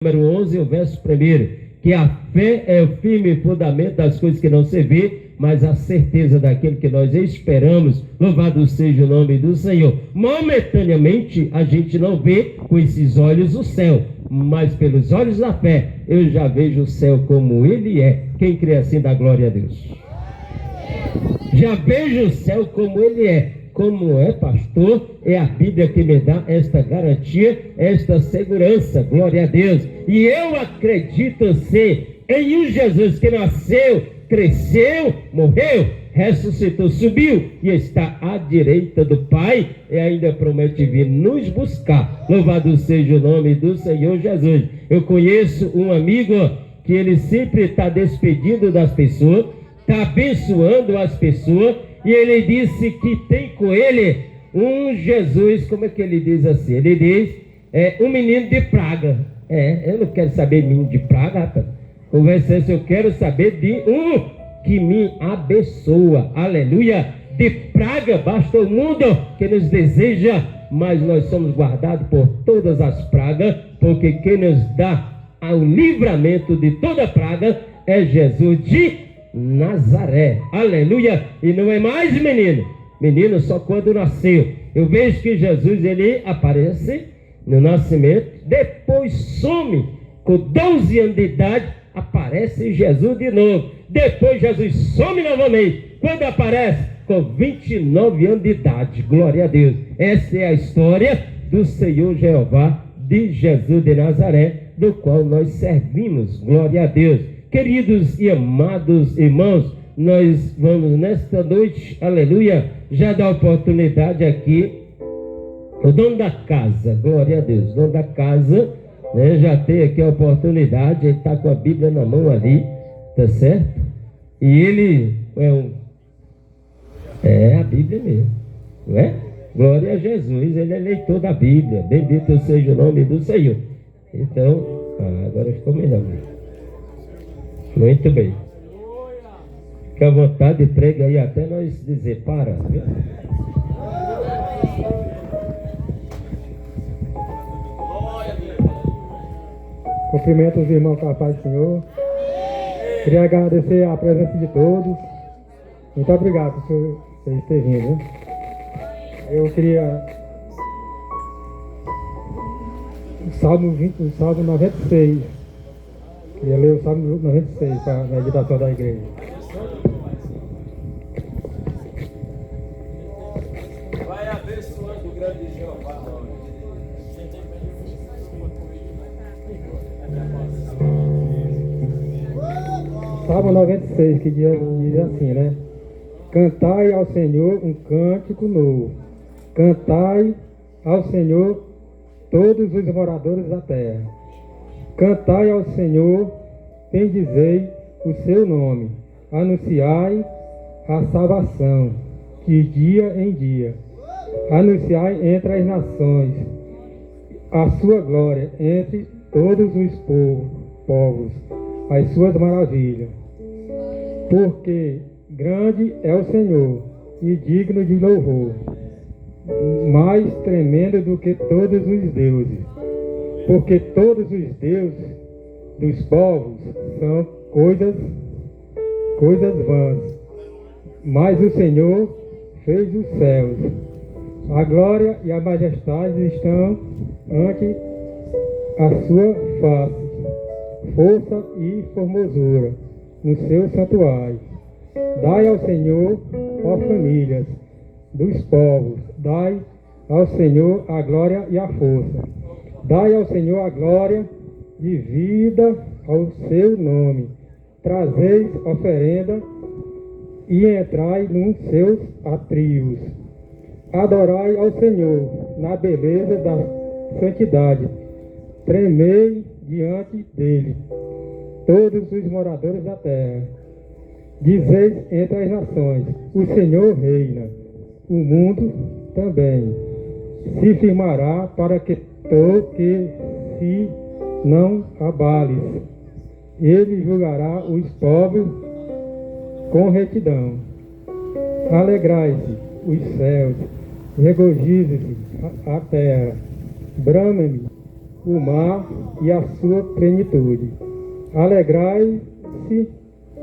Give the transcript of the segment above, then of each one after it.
número 11, o verso 1, que a fé é o firme fundamento das coisas que não se vê, mas a certeza daquilo que nós esperamos. Louvado seja o nome do Senhor. Momentaneamente a gente não vê com esses olhos o céu, mas pelos olhos da fé eu já vejo o céu como ele é. Quem crê assim dá glória a Deus. Já vejo o céu como ele é. Como é, pastor? É a Bíblia que me dá esta garantia, esta segurança, glória a Deus. E eu acredito ser em um Jesus que nasceu, cresceu, morreu, ressuscitou, subiu e está à direita do Pai e ainda promete vir nos buscar. Louvado seja o nome do Senhor Jesus. Eu conheço um amigo que ele sempre está despedindo das pessoas, está abençoando as pessoas, e ele disse que tem com ele um Jesus, como é que ele diz assim? Ele diz, um menino de praga. Eu não quero saber de menino de praga, rapaz. Conversa isso, eu quero saber de um que me abençoa. Aleluia. De praga basta o mundo que nos deseja, mas nós somos guardados por todas as pragas, porque quem nos dá o livramento de toda praga é Jesus de Nazaré, aleluia. E não é mais menino só quando nasceu. Eu vejo que Jesus, ele aparece no nascimento, depois some com 12 anos de idade, aparece Jesus de novo, depois Jesus some novamente, quando aparece com 29 anos de idade, glória a Deus. Essa é a história do Senhor Jeová, de Jesus de Nazaré, do qual nós servimos, glória a Deus. Queridos e amados irmãos, nós vamos nesta noite, aleluia, já dar oportunidade aqui, o dono da casa, glória a Deus, dono da casa, né, já tem aqui a oportunidade, ele está com a Bíblia na mão ali, tá certo? E ele é a Bíblia mesmo, não é? Glória a Jesus, ele é leitor da Bíblia, bendito seja o nome do Senhor. Então, agora ficou melhor. Muito bem. Fique à vontade, pregue aí até nós dizer para. Viu? Cumprimento os irmãos com a paz do Senhor. Queria agradecer a presença de todos. Muito obrigado por vocês terem vindo. Eu queria o Salmo 96. Queria ler o Salmo 96 para a meditação da igreja. Vai abençoando o grande Jeová. Salmo 96, que diz assim, né? Cantai ao Senhor um cântico novo. Cantai ao Senhor todos os moradores da terra. Cantai ao Senhor, bendizei o seu nome, anunciai a salvação, de dia em dia. Anunciai entre as nações a sua glória, entre todos os povos, as suas maravilhas. Porque grande é o Senhor e digno de louvor, mais tremendo do que todos os deuses. Porque todos os deuses dos povos são coisas vãs, mas o Senhor fez os céus. A glória e a majestade estão ante a sua face, força e formosura no seu santuário. Dai ao Senhor, ó famílias dos povos, dai ao Senhor a glória e a força. Dai ao Senhor a glória de vida ao seu nome. Trazeis oferenda e entrai nos seus atrios. Adorai ao Senhor na beleza da santidade. Tremei diante dele, todos os moradores da terra. Dizeis entre as nações, o Senhor reina, o mundo também se firmará para que se não abales. Ele julgará os povos com retidão. Alegrai-se os céus, regozije-se a terra, brame o mar e a sua plenitude. Alegrai-se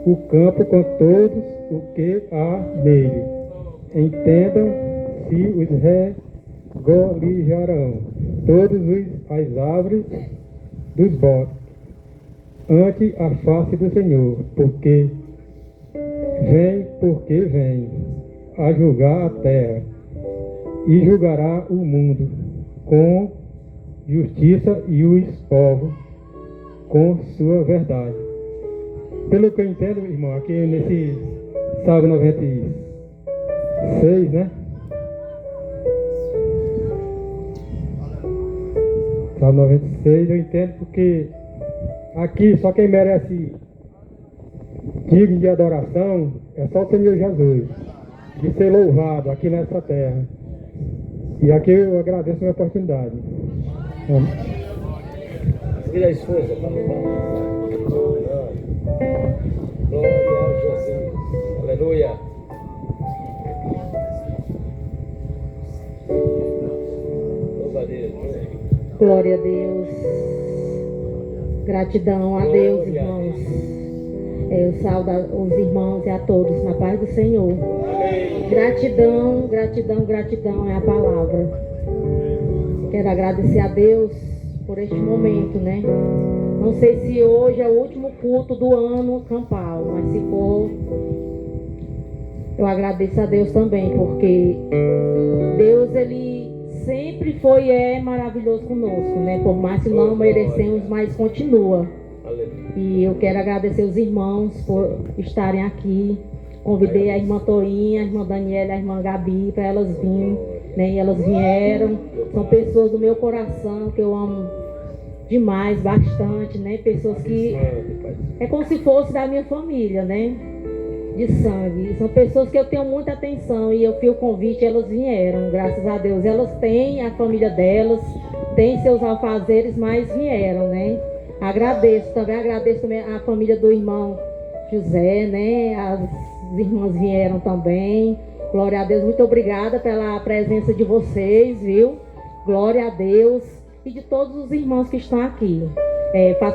o campo com todos o que há nele. Entendam-se os regolijarão todas as árvores dos bosques ante a face do Senhor, porque vem a julgar a terra e julgará o mundo com justiça e os povos com sua verdade. Pelo que eu entendo, irmão, aqui nesse Salmo 96, né? Salmo 96 eu entendo porque aqui só quem merece digno de adoração é só o Senhor Jesus, de ser louvado aqui nessa terra. E aqui eu agradeço a minha oportunidade. Vira a esposa para louvar. Glória a Jesus. Aleluia. Louva a Deus. Glória a Deus. Gratidão a Deus, irmãos. Eu saúdo os irmãos e a todos na paz do Senhor. Gratidão, gratidão, gratidão é a palavra. Quero agradecer a Deus por este momento, né? Não sei se hoje é o último culto do ano campal, mas se for, eu agradeço a Deus também, porque Deus, Ele sempre foi e é maravilhoso conosco, né? Por mais que não merecemos, mas continua. E eu quero agradecer os irmãos por estarem aqui. Convidei a irmã Toinha, a irmã Daniela, a irmã Gabi para elas virem, né? E elas vieram. São pessoas do meu coração que eu amo demais, bastante, né? Pessoas que é como se fosse da minha família, né? De sangue. São pessoas que eu tenho muita atenção e eu fiz o convite, elas vieram, graças a Deus. Elas têm a família delas, têm seus afazeres, mas vieram, né? Agradeço também a família do irmão José, né? As irmãs vieram também. Glória a Deus, muito obrigada pela presença de vocês, viu? Glória a Deus. E de todos os irmãos que estão aqui.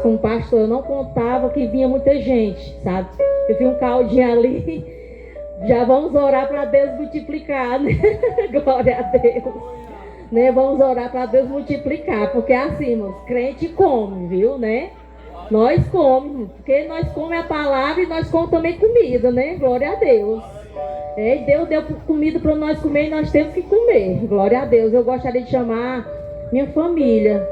Como pastor, eu não contava que vinha muita gente, sabe? Eu vi um caldinho ali. Já vamos orar para Deus multiplicar, né? Glória a Deus. Né? Vamos orar para Deus multiplicar, porque assim, irmãos, crente come, viu, né? Nós comemos, porque nós comemos a palavra e nós comemos também comida, né? Glória a Deus. Deus deu comida para nós comer e nós temos que comer. Glória a Deus. Eu gostaria de chamar minha família,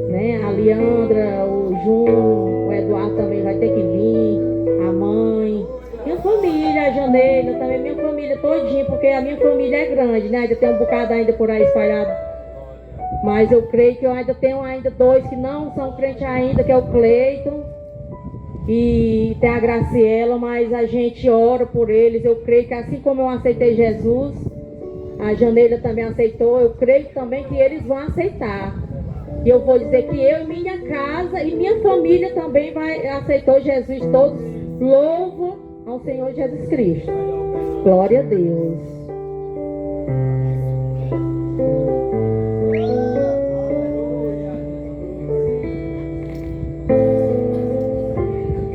né? A Leandra, o Júnior, o Eduardo também vai ter que vir, a mãe, minha família, a Janeila também, minha família todinha, porque a minha família é grande, né? Ainda tem um bocado ainda por aí espalhado. Mas eu creio que eu ainda tenho dois que não são crentes ainda, que é o Cleiton e tem a Graciela, mas a gente ora por eles. Eu creio que assim como eu aceitei Jesus, a Janeila também aceitou, eu creio também que eles vão aceitar. E eu vou dizer que eu e minha casa e minha família também aceitou Jesus. Todos louvam ao Senhor Jesus Cristo. Glória a Deus.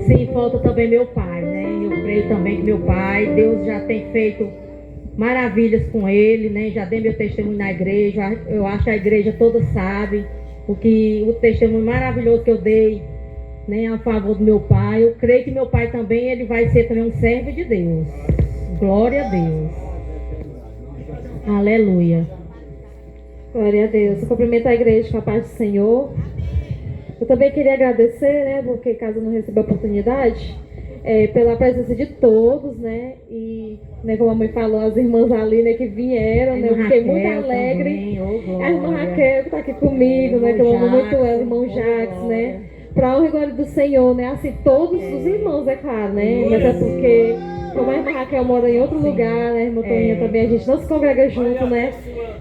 Sim, falta também meu pai, né? Eu creio também que meu pai, Deus já tem feito maravilhas com ele, né? Já dei meu testemunho na igreja. Eu acho que a igreja toda sabe o testemunho maravilhoso que eu dei, né, a favor do meu pai. Eu creio que meu pai também, ele vai ser também um servo de Deus. Glória a Deus. Aleluia. Glória a Deus. Eu cumprimento a igreja com a paz do Senhor. Eu também queria agradecer, né, porque caso eu não receba a oportunidade, pela presença de todos, né, e, né, como a mãe falou, as irmãs ali, né, que vieram, né, eu fiquei muito alegre. A irmã Raquel que está aqui comigo, né, que eu amo muito ela, o irmão Jacques, né, para honra e glória do Senhor, né, assim, todos os irmãos, é claro, né, mas é porque, como a irmã Raquel mora em outro lugar, né, a irmã Toninha também, a gente não se congrega junto, né,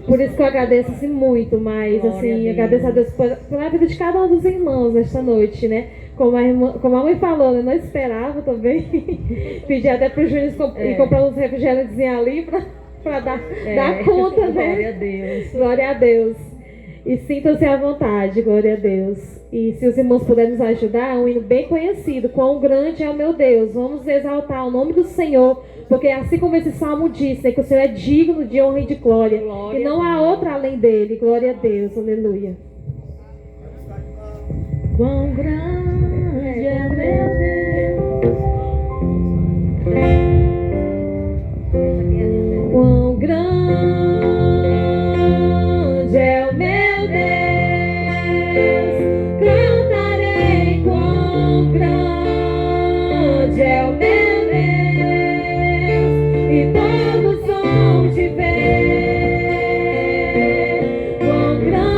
por isso que eu agradeço, assim, muito, mas, assim, agradeço a Deus pela vida de cada um dos irmãos nesta noite, né. Como a mãe falou, eu não esperava também. Pedi até para o Júnior comprar uns refrigerantes ali para dar conta, né? Glória a Deus. Glória a Deus. E sintam-se à vontade, glória a Deus. E se os irmãos puderem nos ajudar, é um hino bem conhecido. Quão grande é o meu Deus. Vamos exaltar o nome do Senhor, porque assim como esse salmo diz, né, que o Senhor é digno de honra e de glória. E não há outra além dele. Glória a Deus, aleluia. Quão grande é meu Deus. Quão grande é o meu Deus. Cantarei quão grande é o meu Deus. E todos vão te ver. Quão grande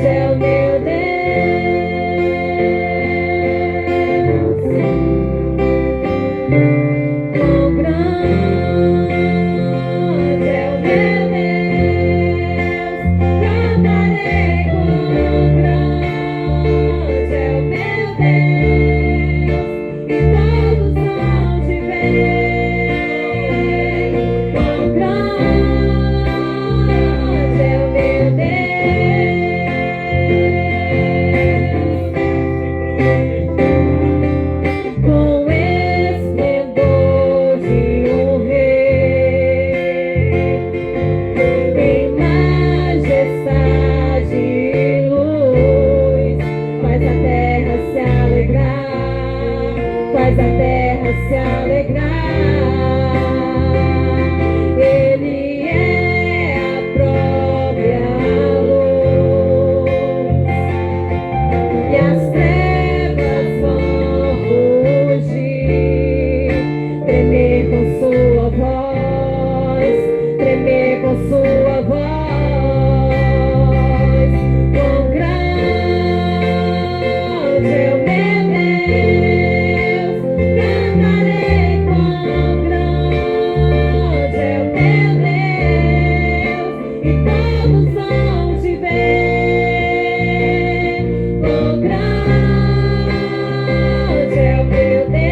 é o meu Deus. Quão grande é o meu Deus. Cantarei quão grande é o meu Deus. E todos vão te ver. Quão grande é o meu Deus. Com esplendor de um rei, em majestade e luz, faz a terra se alegrar, faz a terra se alegrar. Ele é a própria luz, e as trevas vão fugir, tremer com sua voz, tremer com sua voz. Quão grande é o meu Deus. Cantarei quão grande é o meu Deus. E todos vão te ver. Quão grande é o meu Deus.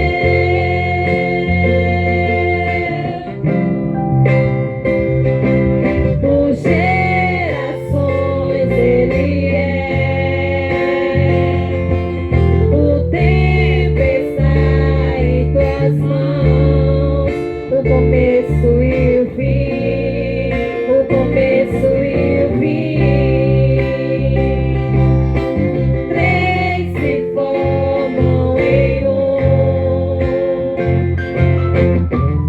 Por gerações ele é. O tempo está em tuas mãos. O começo e o fim. O começo e o fim. Três se formam em um.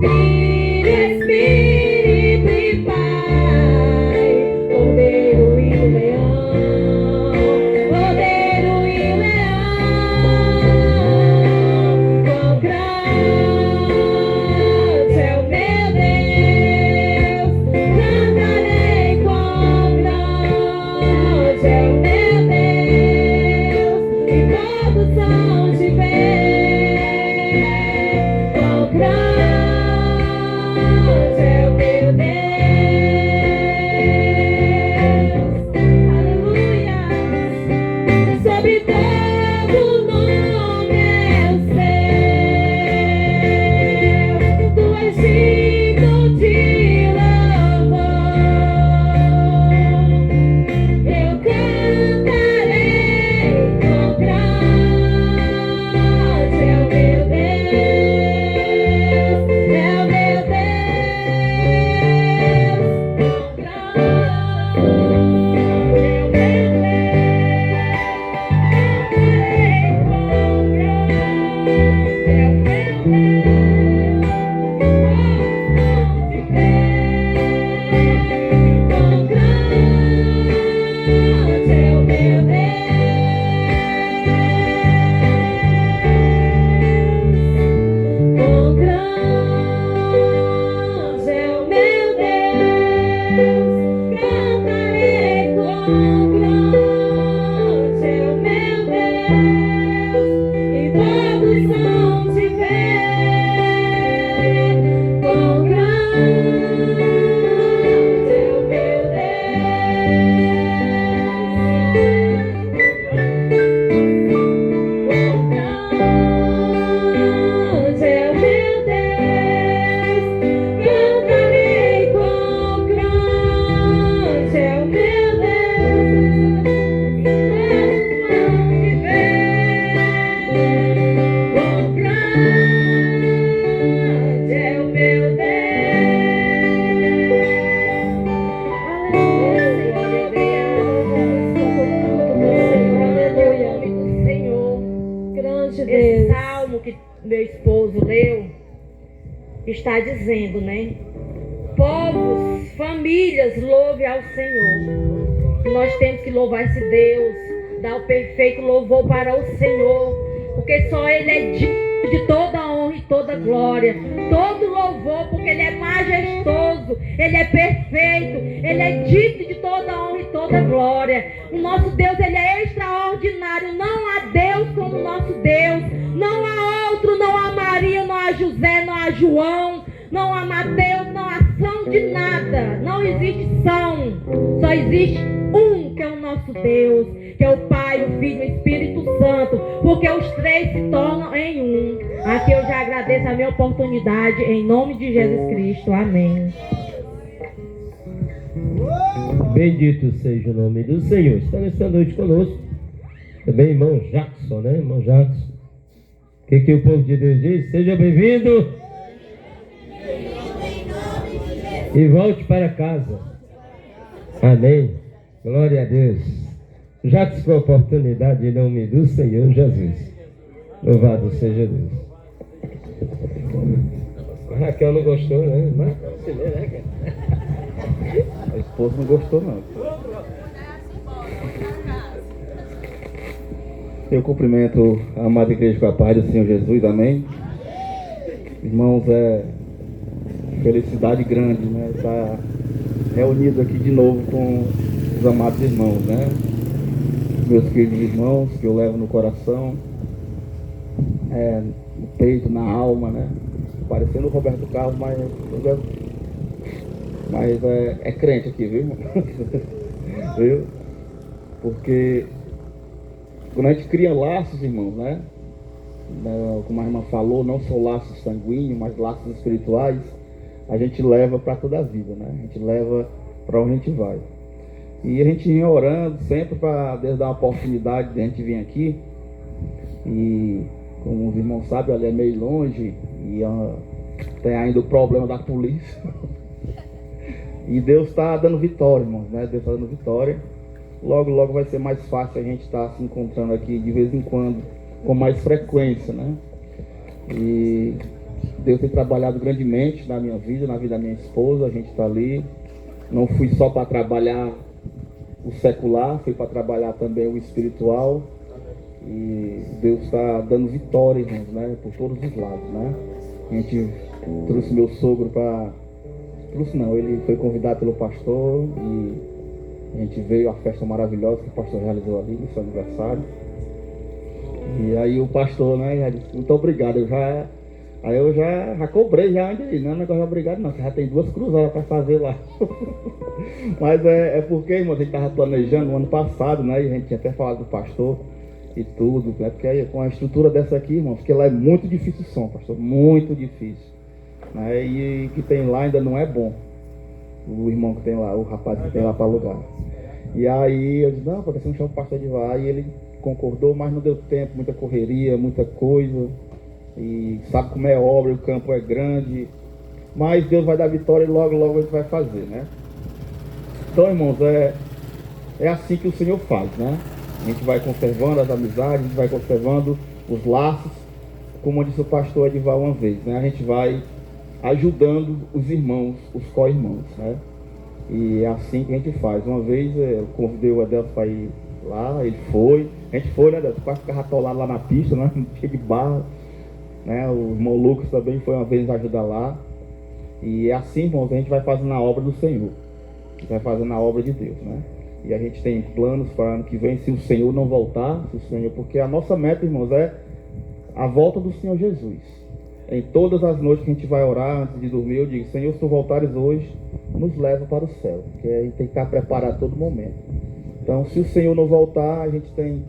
Filho, Espírito e Pai, Cordeiro e o Leão, Cordeiro e o Leão. Quão grande é o meu Deus. Cantarei quão grande é o meu Deus. E todos vão te ver. Quão grande é o meu Deus. Aleluia. Sobre todo nome é o seu. Tu és digno de louvor. Eu cantarei quão grande é o meu Deus. É o meu Deus. Quão grande é o meu Deus. que meu esposo leu, está dizendo, né? Povos, famílias, louve ao Senhor. Nós temos que louvar esse Deus, dar o perfeito louvor para o Senhor, porque só Ele é digno de toda honra e toda glória, todo louvor, porque Ele é majestoso, Ele é perfeito, Ele é digno de toda honra e toda glória. O nosso Deus, Ele é extraordinário. Não há Deus como o nosso Deus. Não há outro, não há Maria, não há José, não há João, não há Mateus, não há São de nada. Não existe São, só existe um, que é o nosso Deus, que é o Pai, o Filho e o Espírito Santo, porque os três se tornam em um. Aqui eu já agradeço a minha oportunidade, em nome de Jesus Cristo. Amém. Bendito seja o nome do Senhor. Está nesta noite conosco também irmão Jackson, né? Irmão Jackson. O que o povo de Deus diz? Seja bem-vindo e volte para casa. Amém. Glória a Deus. Jackson, com a oportunidade em nome do Senhor Jesus. Louvado seja Deus. A Raquel não gostou, né? Mas você vê, né, cara? A esposa não gostou, não. Eu cumprimento a amada igreja com a paz do Senhor Jesus, amém? Irmãos, é felicidade grande, né? Estar reunido aqui de novo com os amados irmãos, né? Meus queridos irmãos, que eu levo no coração, no peito, na alma, né? Parecendo o Roberto Carlos, mas é crente aqui, viu, irmão? Viu? Porque quando a gente cria laços, irmãos, né? Como a irmã falou, não são laços sanguíneos, mas laços espirituais, a gente leva para toda a vida, né? A gente leva para onde a gente vai. E a gente vinha orando sempre para Deus dar uma oportunidade de a gente vir aqui. E como os irmãos sabem, ali é meio longe e tem ainda o problema da polícia. E Deus está dando vitória, irmãos, né? Deus está dando vitória. Logo, logo vai ser mais fácil a gente estar se encontrando aqui de vez em quando, com mais frequência, né? E Deus tem trabalhado grandemente na minha vida, na vida da minha esposa. A gente está ali. Não fui só para trabalhar o secular, fui para trabalhar também o espiritual. E Deus está dando vitória, irmãos, né? Por todos os lados, né? A gente trouxe meu sogro para... Trouxe não, ele foi convidado pelo pastor e a gente veio à festa maravilhosa que o pastor realizou ali no seu aniversário. E aí o pastor, né, já disse, muito obrigado. Aí eu já cobrei já onde ele, não é negócio de obrigado não, você já tem 2 cruzadas para fazer lá. Mas é porque, irmão, a gente estava planejando no ano passado, né, e a gente tinha até falado do pastor e tudo, né, porque aí com a estrutura dessa aqui, irmão, porque lá é muito difícil o som, pastor, muito difícil. Né, e o que tem lá ainda não é bom. O irmão que tem lá, o rapaz que tem lá para alugar. E aí eu disse, não, porque você não chama o pastor de lá. E ele concordou, mas não deu tempo, muita correria, muita coisa. E sabe como é obra, o campo é grande. Mas Deus vai dar vitória e logo, logo a gente vai fazer, né? Então, irmãos, é assim que o Senhor faz, né? A gente vai conservando as amizades, a gente vai conservando os laços. Como disse o pastor Edivar uma vez, né? A gente vai ajudando os irmãos, os co-irmãos, né? E é assim que a gente faz. Uma vez eu convidei o Adelso para ir lá, ele foi. A gente foi, né, Adelso? Quase ficava atolado lá na pista, né? Cheio de barro. Né? O irmão Lucas também foi uma vez nos ajudar lá. E é assim, irmãos, a gente vai fazendo a obra do Senhor. A gente vai fazendo a obra de Deus, né? E a gente tem planos para ano que vem, se o Senhor não voltar, se o Senhor... Porque a nossa meta, irmãos, é a volta do Senhor Jesus. Em todas as noites que a gente vai orar antes de dormir, eu digo, Senhor, se tu voltares hoje, nos leva para o céu, porque a gente tem que estar preparado a todo momento. Então, se o Senhor não voltar, a gente tem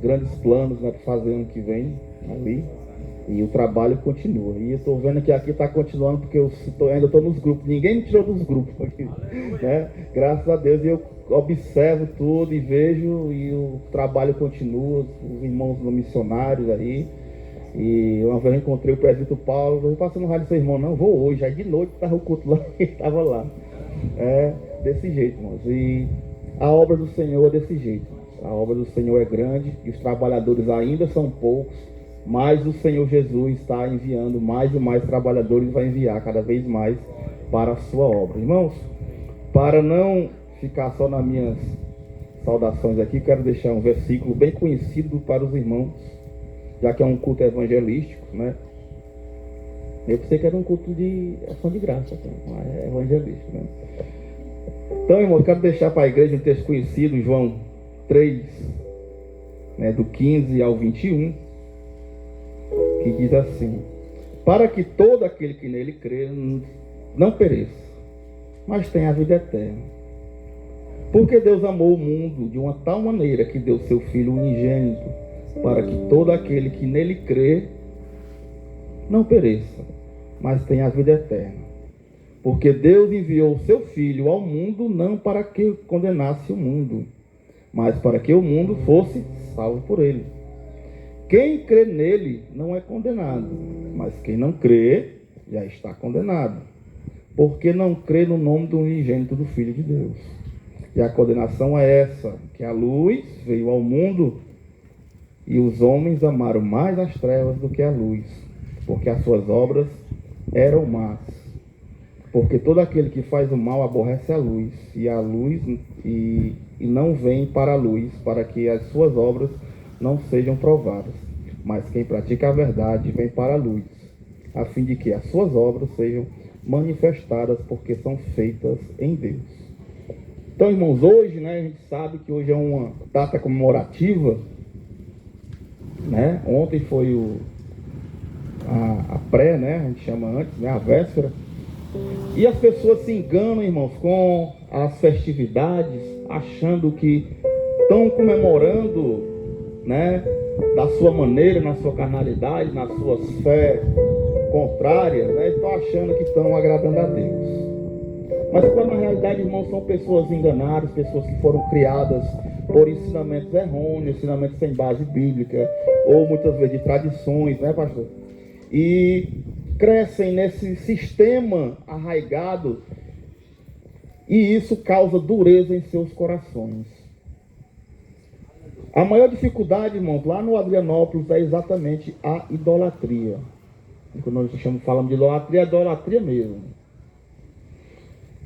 grandes planos, né, para fazer ano que vem ali, e o trabalho continua. E eu estou vendo que aqui está continuando, porque eu ainda estou nos grupos, ninguém me tirou dos grupos aqui, né? Graças a Deus, e eu observo tudo e vejo, e o trabalho continua, os irmãos missionários aí. E uma vez eu encontrei o presbítero Paulo, eu passei no rádio do seu irmão, não, vou hoje, aí de noite estava o culto lá, ele estava lá. É desse jeito, irmãos. E a obra do Senhor é desse jeito. A obra do Senhor é grande e os trabalhadores ainda são poucos. mais o Senhor Jesus está enviando mais e mais trabalhadores, vai enviar cada vez mais para a sua obra. Irmãos, para não ficar só nas minhas saudações aqui, quero deixar um versículo bem conhecido para os irmãos, já que é um culto evangelístico, né? Eu pensei que era um culto de ação de graça, não é evangelístico, né? Então, irmão, eu quero deixar para a igreja um texto conhecido, João 3, né, do 15 ao 21, que diz assim: para que todo aquele que nele crê não pereça, mas tenha a vida eterna. Porque Deus amou o mundo de uma tal maneira que deu seu Filho unigênito, para que todo aquele que nele crê não pereça, mas tenha a vida eterna. Porque Deus enviou o seu Filho ao mundo não para que condenasse o mundo, mas para que o mundo fosse salvo por ele. Quem crê nele não é condenado, mas quem não crê já está condenado, porque não crê no nome do unigênito do Filho de Deus. E a condenação é essa, que a luz veio ao mundo e os homens amaram mais as trevas do que a luz, porque as suas obras eram más. Porque todo aquele que faz o mal aborrece a luz e não vem para a luz, para que as suas obras não sejam provadas. Mas quem pratica a verdade vem para a luz, a fim de que as suas obras sejam manifestadas, porque são feitas em Deus. Então, irmãos, hoje, né, a gente sabe que hoje é uma data comemorativa, né? Ontem foi a pré, né? A gente chama antes, né? A véspera. E as pessoas se enganam, irmãos, com as festividades, achando que estão comemorando, né, da sua maneira, na sua carnalidade, nas suas fé contrárias, né? Estão achando que estão agradando a Deus. Mas quando na realidade, irmãos, são pessoas enganadas, pessoas que foram criadas por ensinamentos errôneos, ensinamentos sem base bíblica, ou muitas vezes de tradições, né, pastor? E crescem nesse sistema arraigado, e isso causa dureza em seus corações. A maior dificuldade, irmãos, lá no Adrianópolis é exatamente a idolatria. Quando nós falamos de idolatria, é idolatria mesmo.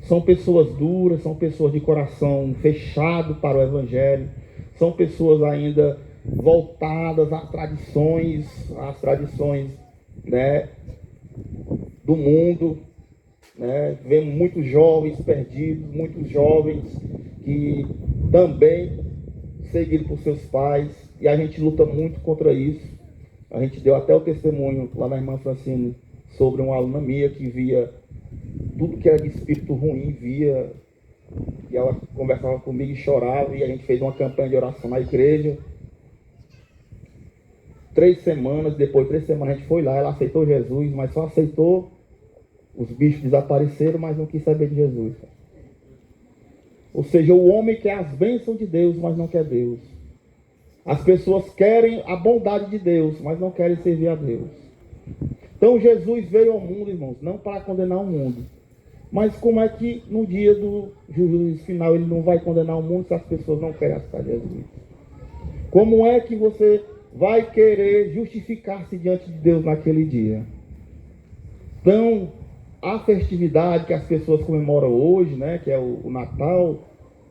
São pessoas duras, são pessoas de coração fechado para o Evangelho, são pessoas ainda voltadas às tradições, né, do mundo, né? Vemos muitos jovens perdidos, muitos jovens que também seguidos por seus pais, e a gente luta muito contra isso. A gente deu até o testemunho lá na irmã Francine sobre uma aluna minha que via tudo que era de espírito ruim, via, e ela conversava comigo e chorava, e a gente fez uma campanha de oração na igreja. 3 semanas, depois de 3 semanas a gente foi lá, ela aceitou Jesus, mas só aceitou, os bichos desapareceram, mas não quis saber de Jesus. Ou seja, o homem quer as bênçãos de Deus, mas não quer Deus. As pessoas querem a bondade de Deus, mas não querem servir a Deus. Então Jesus veio ao mundo, irmãos, não para condenar o mundo. Mas como é que no dia do juízo final ele não vai condenar o mundo se as pessoas não querem aceitar Jesus? Como é que você vai querer justificar-se diante de Deus naquele dia? Então, a festividade que as pessoas comemoram hoje, né, que é o Natal,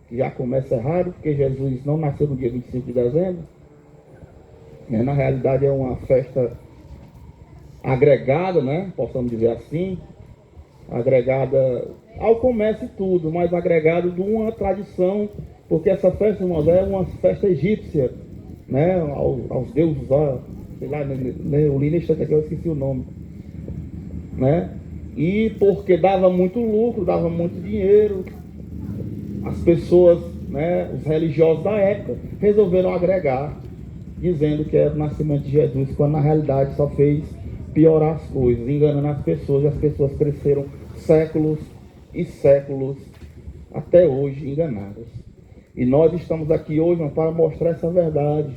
que já começa errado, porque Jesus não nasceu no dia 25 de dezembro. Na realidade é uma festa agregada, né, possamos dizer assim, agregada ao comércio e tudo, mas agregada de uma tradição, porque essa festa, irmãos, é uma festa egípcia, né, aos deuses, sei lá, eu li nesse aqui, eu esqueci o nome, né, e porque dava muito lucro, dava muito dinheiro, as pessoas, né, os religiosos da época, resolveram agregar, dizendo que era o nascimento de Jesus, quando na realidade só fez piorar as coisas, enganando as pessoas, e as pessoas cresceram séculos e séculos até hoje enganadas. E nós estamos aqui hoje, irmão, para mostrar essa verdade.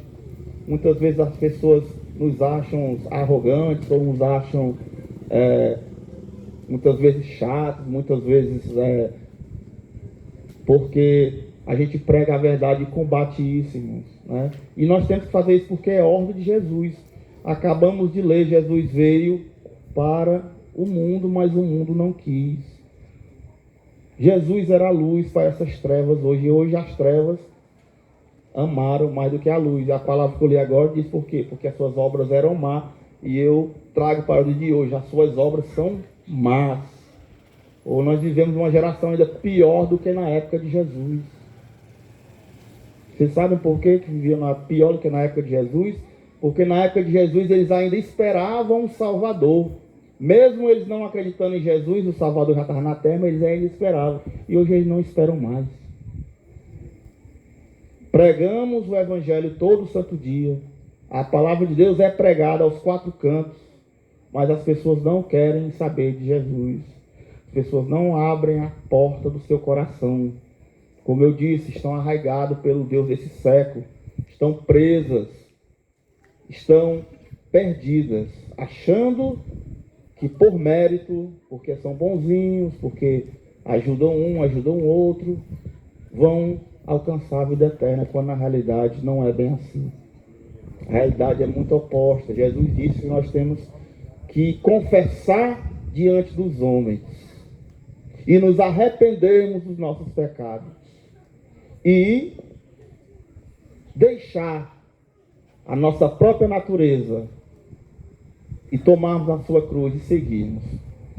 Muitas vezes as pessoas nos acham arrogantes, ou nos acham muitas vezes chatos, muitas vezes porque a gente prega a verdade e combate isso, irmãos, né? E nós temos que fazer isso porque é ordem de Jesus. acabamos de ler, Jesus veio para o mundo, mas o mundo não quis. Jesus era a luz para essas trevas hoje, e hoje as trevas amaram mais do que a luz. A palavra que eu li agora diz por quê? Porque as suas obras eram más, e eu trago para o dia de hoje, as suas obras são más. Ou nós vivemos uma geração ainda pior do que na época de Jesus. Vocês sabem por que viviam pior do que na época de Jesus? Porque na época de Jesus eles ainda esperavam um Salvador. Mesmo eles não acreditando em Jesus, o Salvador já estava na terra, eles ainda esperavam. E hoje eles não esperam mais. Pregamos o Evangelho todo santo dia. A palavra de Deus é pregada aos 4 cantos. Mas as pessoas não querem saber de Jesus. As pessoas não abrem a porta do seu coração. Como eu disse, estão arraigados pelo Deus desse século. Estão presas. Estão perdidas. Achando que por mérito, porque são bonzinhos, porque ajudam um, ajudam o outro, vão alcançar a vida eterna, quando na realidade não é bem assim. A realidade é muito oposta. Jesus disse que nós temos que confessar diante dos homens e nos arrependermos dos nossos pecados e deixar a nossa própria natureza e tomarmos a sua cruz e seguirmos.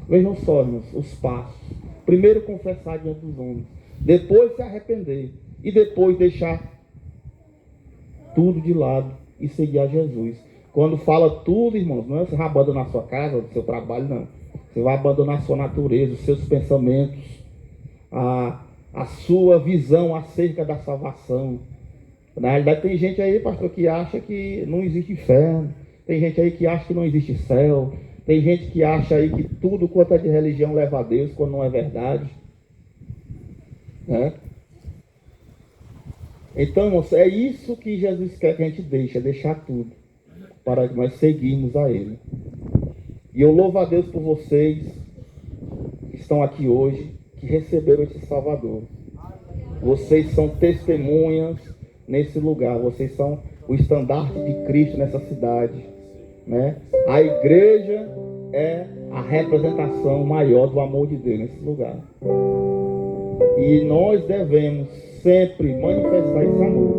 Vejam só, irmãos, os passos. Primeiro confessar diante dos homens, depois se arrepender e depois deixar tudo de lado e seguir a Jesus. Quando fala tudo, irmãos, não é você vai abandonar a sua casa, o seu trabalho, não. Você vai abandonar a sua natureza, os seus pensamentos, a sua visão acerca da salvação. Na realidade tem gente aí, pastor, que acha que não existe inferno. Tem gente aí que acha que não existe céu. Tem gente que acha aí que tudo quanto é de religião leva a Deus, quando não é verdade. Né? Então, irmãos, é isso que Jesus quer que a gente deixe, é deixar tudo, para que nós seguirmos a Ele. E eu louvo a Deus por vocês que estão aqui hoje, que receberam esse Salvador. Vocês são testemunhas nesse lugar, vocês são o estandarte de Cristo nessa cidade, né? A igreja é a representação maior do amor de Deus nesse lugar. E nós devemos sempre manifestar esse amor,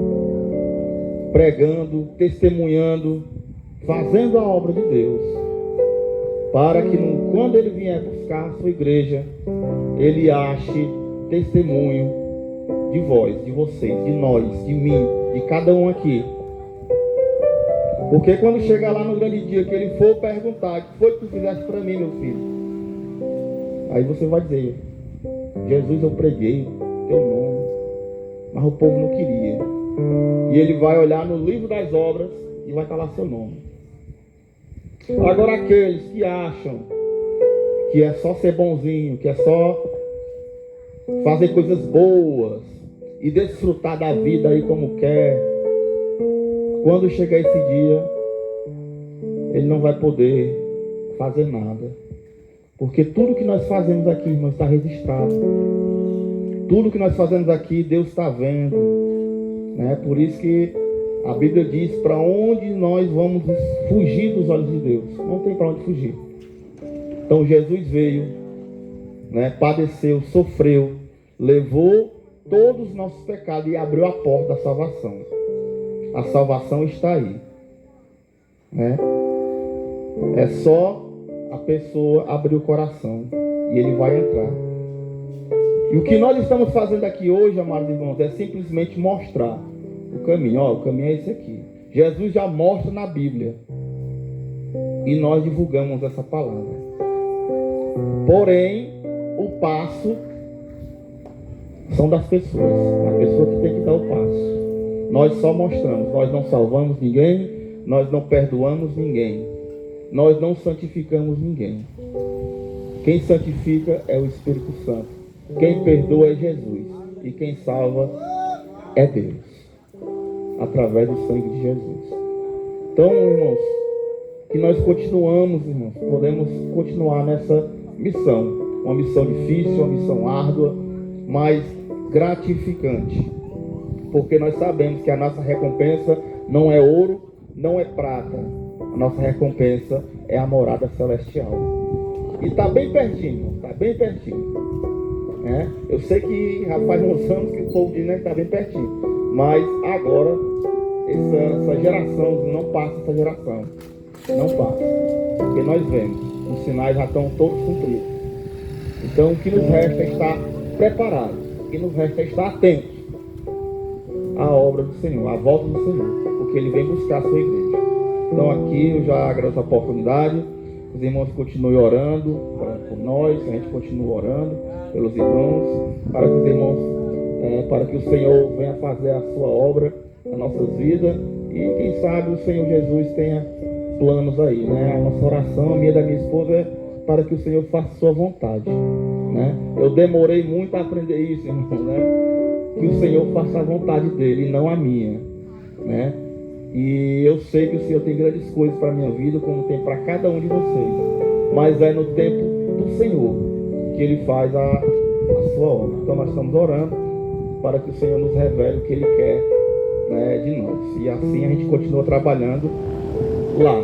pregando, testemunhando, fazendo a obra de Deus, para que quando Ele vier buscar a sua igreja, Ele ache testemunho de vós, de vocês, de nós, de mim, de cada um aqui. Porque quando chegar lá no grande dia que Ele for perguntar: o que foi que tu fizeste para mim, meu filho? Aí você vai dizer: Jesus, eu preguei teu nome, mas o povo não queria. E Ele vai olhar no livro das obras e vai estar lá seu nome. Agora aqueles que acham que é só ser bonzinho, que é só fazer coisas boas e desfrutar da vida aí como quer, quando chegar esse dia, ele não vai poder fazer nada. Porque tudo que nós fazemos aqui, irmão, está registrado. Tudo que nós fazemos aqui, Deus está vendo, né? Por isso que a Bíblia diz: para onde nós vamos fugir dos olhos de Deus? Não tem para onde fugir. Então Jesus veio, né? Padeceu, sofreu, levou todos os nossos pecados e abriu a porta da salvação. A salvação está aí, né? É só a pessoa abrir o coração e ele vai entrar. E o que nós estamos fazendo aqui hoje, amados irmãos, é simplesmente mostrar o caminho. Ó, o caminho é esse aqui. Jesus já mostra na Bíblia e nós divulgamos essa palavra. Porém, o passo são das pessoas. A pessoa que tem que dar o passo. Nós só mostramos, nós não salvamos ninguém, nós não perdoamos ninguém, nós não santificamos ninguém. Quem santifica é o Espírito Santo, quem perdoa é Jesus, e quem salva é Deus, através do sangue de Jesus. Então, irmãos, que nós continuamos, irmãos, podemos continuar nessa missão, uma missão difícil, uma missão árdua, mas gratificante. Porque nós sabemos que a nossa recompensa não é ouro, não é prata, a nossa recompensa é a morada celestial. E está bem pertinho, irmão, está bem pertinho. Eu sei que já faz uns anos que o povo diz que está bem pertinho, mas agora essa geração não passa, essa geração não passa, porque nós vemos, os sinais já estão todos cumpridos. Então o que nos resta é estar preparados, o que nos resta é estar atentos à obra do Senhor, à volta do Senhor, porque Ele vem buscar a sua igreja. Então aqui eu já agradeço a oportunidade, os irmãos continuem orando por nós, a gente continua orando pelos irmãos, para que os irmãos, para que o Senhor venha fazer a sua obra nas nossas vidas, e quem sabe o Senhor Jesus tenha planos aí, né? A nossa oração, a minha e da minha esposa, é para que o Senhor faça a sua vontade, né? Eu demorei muito a aprender isso, irmão, né? Que o Senhor faça a vontade dele e não a minha, né? E eu sei que o Senhor tem grandes coisas para a minha vida, como tem para cada um de vocês, mas é no tempo do Senhor que Ele faz a sua obra. Então nós estamos orando para que o Senhor nos revele o que Ele quer, né, de nós, e assim a gente continua trabalhando lá,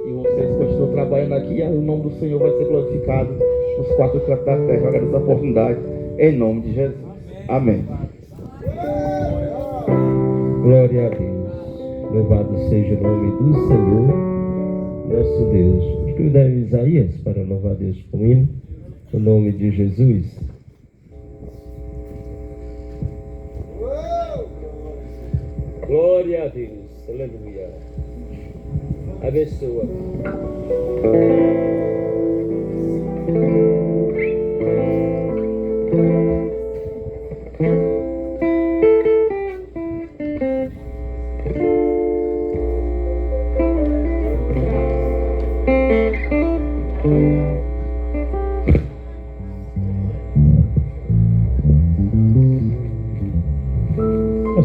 e vocês continuam trabalhando aqui, e o nome do Senhor vai ser glorificado nos quatro cantos da terra. Eu agradeço a oportunidade, em nome de Jesus. Amém. Glória a Deus. Louvado seja o nome do Senhor, nosso Deus. Vamos cuidar de Isaías para louvar a Deus com hino, no nome de Jesus. Glória a Deus. Aleluia. Abençoa.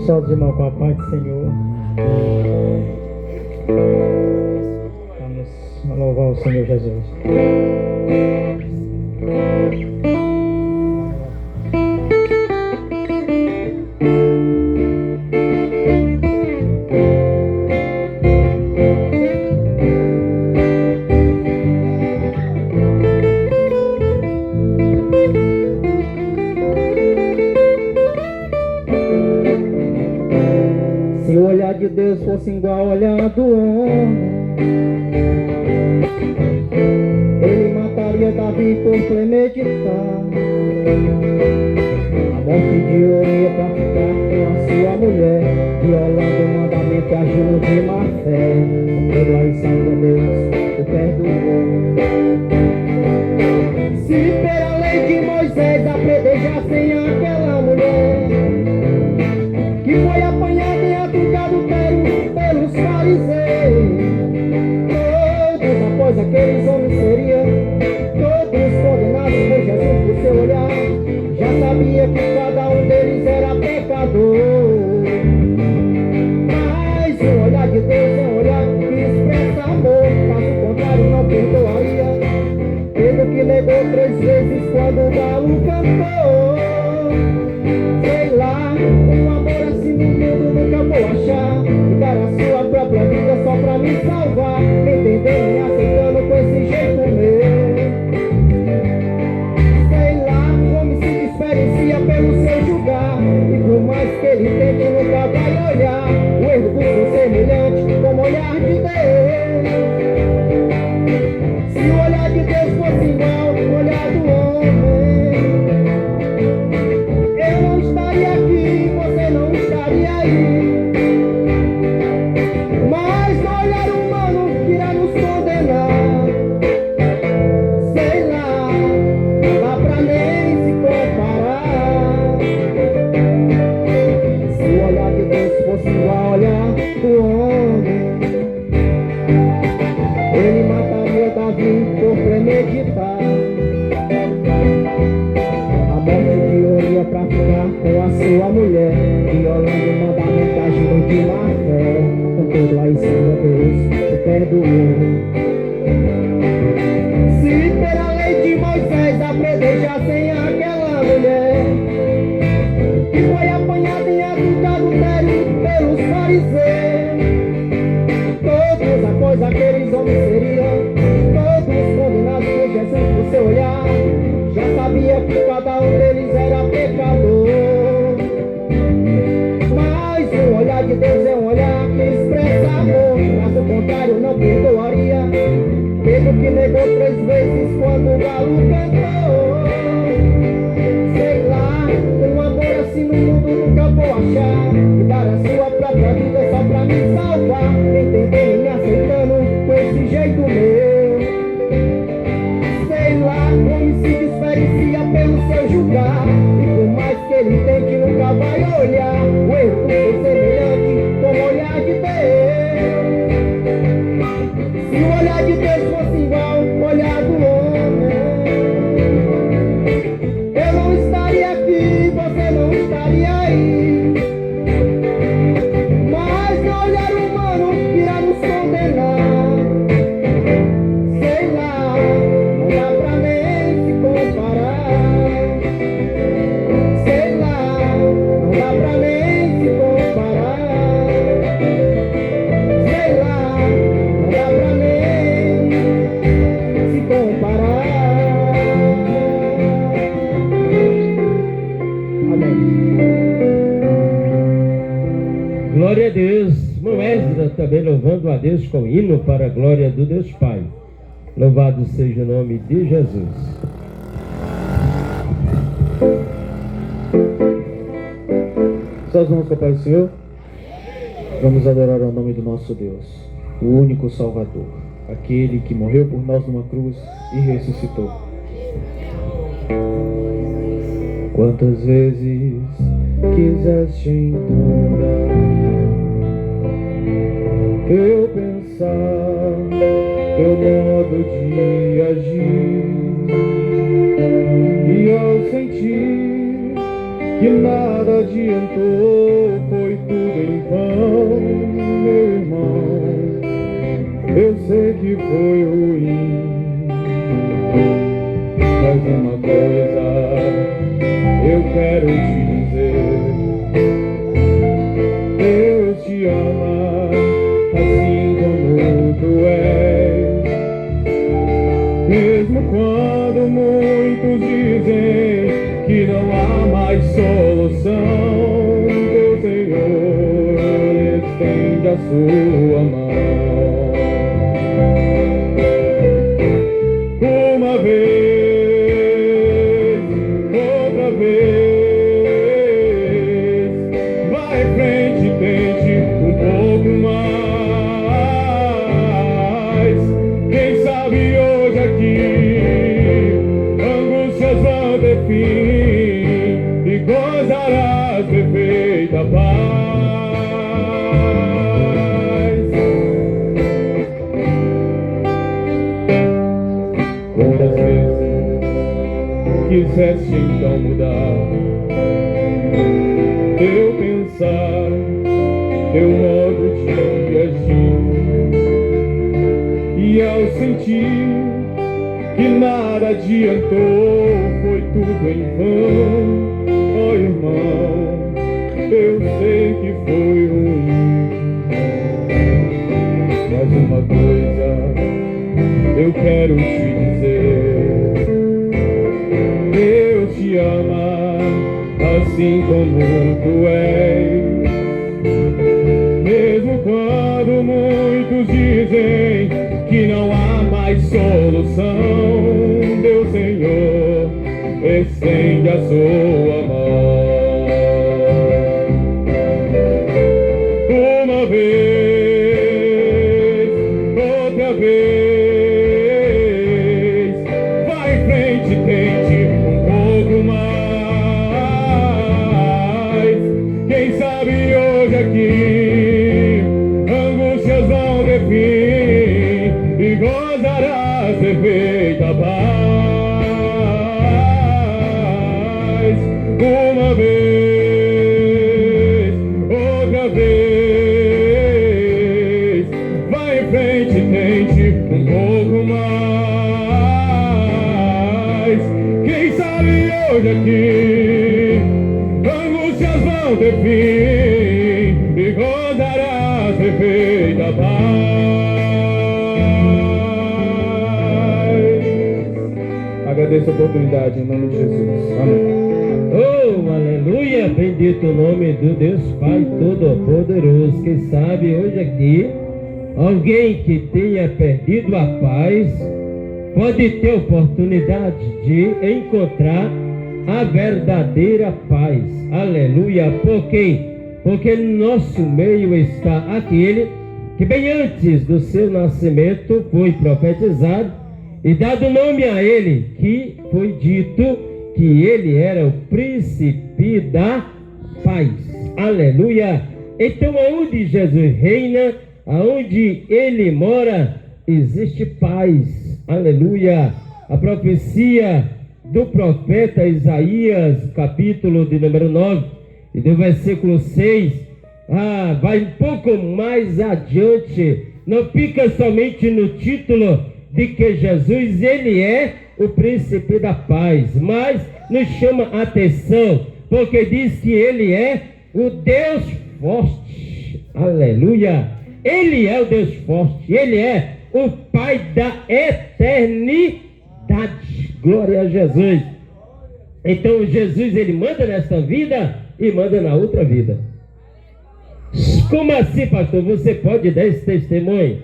Saúde, irmão, com a paz do Senhor. Vamos louvar o Senhor Jesus. Se o olhar de Deus fosse igual ao olhar do homem, Ele mataria Davi por premeditar. A morte de Urias pra ficar com a sua mulher, violando o mandamento e agindo de má fé. Por traição de Deus, o perdoou. Se pela lei de Moisés apedrejassem aquela mulher que foi apanhada em adultério pelos fariseus, todos após aqueles homens seriam todos condenados por Jesus por seu olhar. Já sabia que cada um deles era pecador, mas o olhar de Deus é um olhar que expressa amor, caso contrário não perdoaria. Pedro que negou 3 vezes quando o galo cantou. Sei lá, um amor assim no mundo nunca vou achar, e dar a sua própria vida só pra me salvar, me entendendo e aceitando com esse jeito meu. Sei lá, o homem se diferencia pelo seu julgar, e por mais que ele tente nunca vai olhar o erro do seu semelhante como o olhar de Deus. Se o olhar de Deus fosse igual ao olhar do homem, eu não estaria aqui, você não estaria aí. Mas no olhar humano que irá nos condenar, sei lá, não dá pra nem se comparar. Se o olhar de Deus fosse igual ao olhar do homem, Ele mataria Davi por premeditar. A morte de Urias pra ficar com a sua mulher, violando o mandamento, agindo de má fé. Com todo aí Senhor Deus, o perdoou. Se pela lei de Moisés apedrejassem aquela mulher que foi apanhada em adultério pelos fariseus, todos após aquele olhar de Deus fosse igual ao olhar do homem, eu não estaria aqui, você não estaria aí. Mas no olhar humano irá nos condenar. Sei lá, não dá pra nem se comparar. Sei lá, não dá pra nem se comparar. Sei lá, não dá pra nem se comparar. Amém. Glória a Deus. Irmão Ezra também louvando a Deus com hino para a glória do Deus Pai. Louvado seja o nome de Jesus. Suas mãos com a paz do Senhor. Vamos adorar ao nome do nosso Deus, o único Salvador, aquele que morreu por nós numa cruz e ressuscitou. Quantas vezes quiseste então mudar teu pensar, teu modo de agir, e ao sentir que nada adiantou, foi tudo em vão, meu irmão. Eu sei que foi ruim, mas uma coisa eu quero te dizer: Deus te ama assim como tu és. Mesmo quando muitos dizem que não há mais solução, o Senhor estende a sua mão. Uma vez, outra vez, vai em frente, tente um pouco mais. Quem sabe hoje aqui angústias vão ter fim e gozarás perfeita paz. Quantas vezes quiseste então mudar teu pensar, teu modo de agir, e ao sentir que nada adiantou, foi tudo em vão, ó irmão, eu sei que foi ruim, mas uma coisa eu quero te dizer: Deus te ama assim como tu és. Mesmo quando muitos dizem que não há mais solução, Deus Senhor estende a sua mão. Uma vez, outra vez, vai em frente, tente um pouco mais. Quem sabe hoje aqui angústias vão ter fim e gozarás perfeita paz. Uma vez, outra vez, vai em frente, tente um pouco mais. Quem sabe hoje aqui angústias vão ter fim e gozarás perfeita paz. Agradeço a oportunidade em nome de Jesus. Amém. Oh, aleluia, bendito o nome do Deus Pai Todo-Poderoso. Quem sabe hoje aqui, alguém que tenha perdido a paz, pode ter oportunidade de encontrar a verdadeira paz. Aleluia, por quê? Porque no nosso meio está aquele que bem antes do seu nascimento foi profetizado e dado nome a ele, que foi dito que ele era o príncipe da paz. Aleluia. Então aonde Jesus reina, aonde ele mora, existe paz. Aleluia. A profecia do profeta Isaías, capítulo de número 9, e do versículo 6, vai um pouco mais adiante. Não fica somente no título de que Jesus, ele é o príncipe da paz, mas nos chama a atenção, porque diz que ele é o Deus forte. Aleluia. Ele é o Deus forte, ele é o Pai da eternidade. Glória a Jesus. Então Jesus, ele manda nesta vida e manda na outra vida. Como assim, pastor? Você pode dar esse testemunho?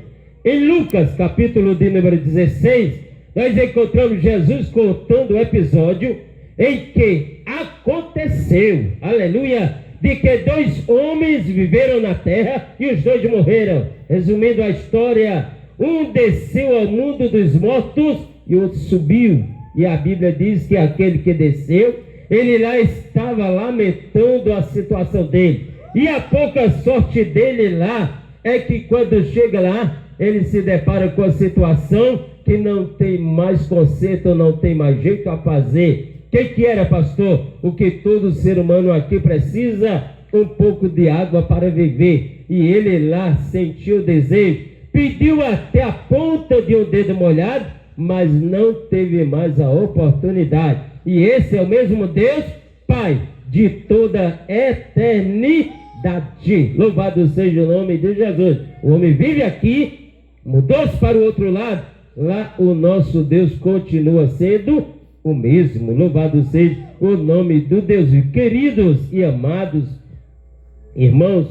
Em Lucas, capítulo de número 16, nós encontramos Jesus contando o episódio em que aconteceu, aleluia, de que 2 homens viveram na terra e os 2 morreram. Resumindo a história, um desceu ao mundo dos mortos e o outro subiu. E a Bíblia diz que aquele que desceu, ele lá estava lamentando a situação dele. E a pouca sorte dele lá é que quando chega lá, ele se depara com a situação que não tem mais conserto, não tem mais jeito a fazer. O que era, pastor? O que todo ser humano aqui precisa? Um pouco de água para viver. E ele lá sentiu o desejo, pediu até a ponta de um dedo molhado, mas não teve mais a oportunidade. E esse é o mesmo Deus, Pai de toda eternidade. Louvado seja o nome de Jesus. O homem vive aqui, mudou-se para o outro lado, lá o nosso Deus continua sendo o mesmo. Louvado seja o nome do Deus. Queridos e amados irmãos,